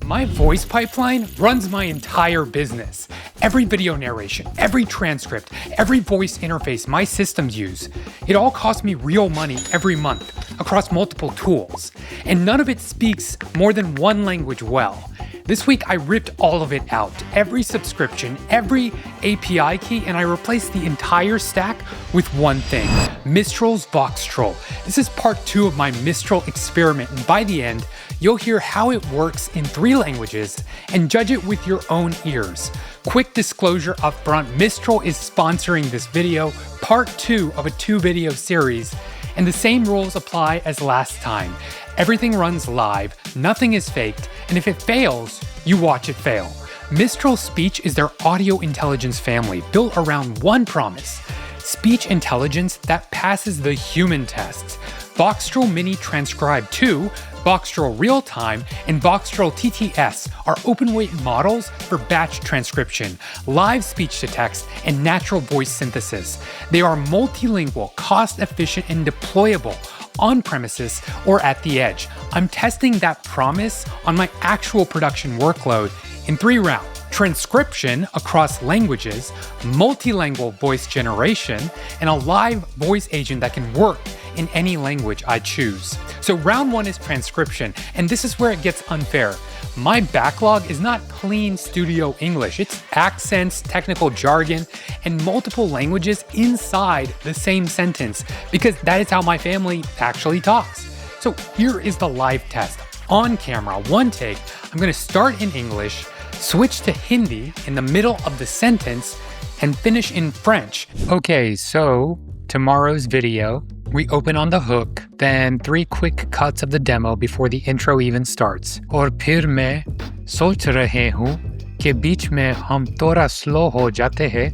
My voice pipeline runs my entire business. Every video narration, every transcript, every voice interface my systems use, it all costs me real money every month across multiple tools. And none of it speaks more than one language well. This week I ripped all of it out, every subscription, every API key, and I replaced the entire stack with one thing, Mistral's Voxtral. This is part 2 of my Mistral experiment, and by the end, you'll hear how it works in 3 languages and judge it with your own ears. Quick disclosure up front, Mistral is sponsoring this video, part 2 of a 2-video series, and the same rules apply as last time. Everything runs live, nothing is faked, and if it fails, you watch it fail. Mistral Speech is their audio intelligence family built around one promise: speech intelligence that passes the human tests. Voxtral Mini Transcribe 2, Voxtral Realtime, and Voxtral TTS are open-weight models for batch transcription, live speech-to-text, and natural voice synthesis. They are multilingual, cost-efficient, and deployable on-premises or at the edge. I'm testing that promise on my actual production workload in 3 rounds: transcription across languages, multilingual voice generation, and a live voice agent that can work in any language I choose. So round 1 is transcription, and this is where it gets unfair. My backlog is not clean studio English. It's accents, technical jargon, and multiple languages inside the same sentence, because that is how my family actually talks. So here is the live test. On camera, 1 take, I'm gonna start in English, switch to Hindi in the middle of the sentence, and finish in French. Okay, so tomorrow's video, we open on the hook, then 3 quick cuts of the demo before the intro even starts. और फिर मैं सोच रहे हूँ कि बीच में हम थोड़ा स्लो हो जाते हैं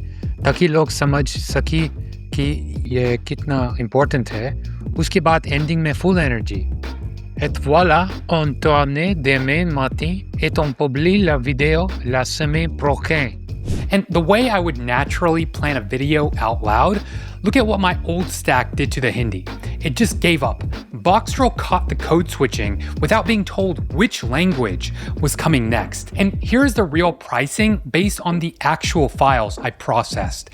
ताकि लोग समझ सके कि ये कितना इम्पोर्टेंट है. उसके बाद एंडिंग में full energy. Et voilà, on tourne demain matin et on publie la vidéo la semaine prochaine. And the way I would naturally plan a video out loud, look at what my old stack did to the Hindi. It just gave up. Voxtral caught the code switching without being told which language was coming next. And here's the real pricing based on the actual files I processed.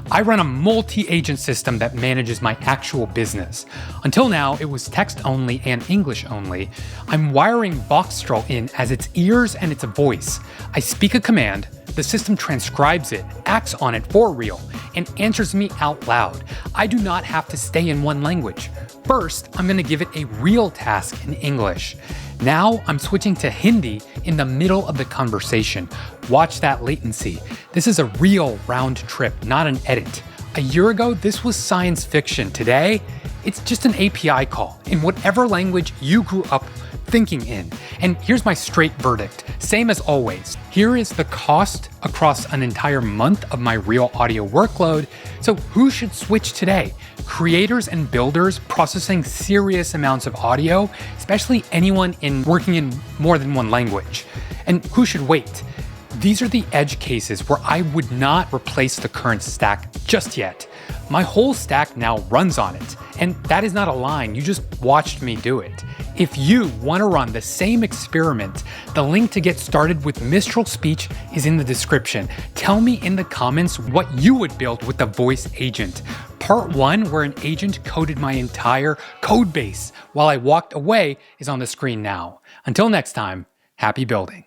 I run a multi-agent system that manages my actual business. Until now, it was text only and English only. I'm wiring Voxtral in as its ears and its voice. I speak a command, the system transcribes it, acts on it for real, and answers me out loud. I do not have to stay in one language. First, I'm going to give it a real task in English. Now, I'm switching to Hindi in the middle of the conversation. Watch that latency. This is a real round trip, not an edit. A year ago, this was science fiction. Today, it's just an API call in whatever language you grew up thinking in. And here's my straight verdict. Same as always. Here is the cost across an entire month of my real audio workload. So who should switch today? Creators and builders processing serious amounts of audio, especially anyone working in more than one language. And who should wait? These are the edge cases where I would not replace the current stack just yet. My whole stack now runs on it. And that is not a line, you just watched me do it. If you want to run the same experiment, the link to get started with Mistral Speech is in the description. Tell me in the comments what you would build with the voice agent. Part 1, where an agent coded my entire code base while I walked away, is on the screen now. Until next time, happy building.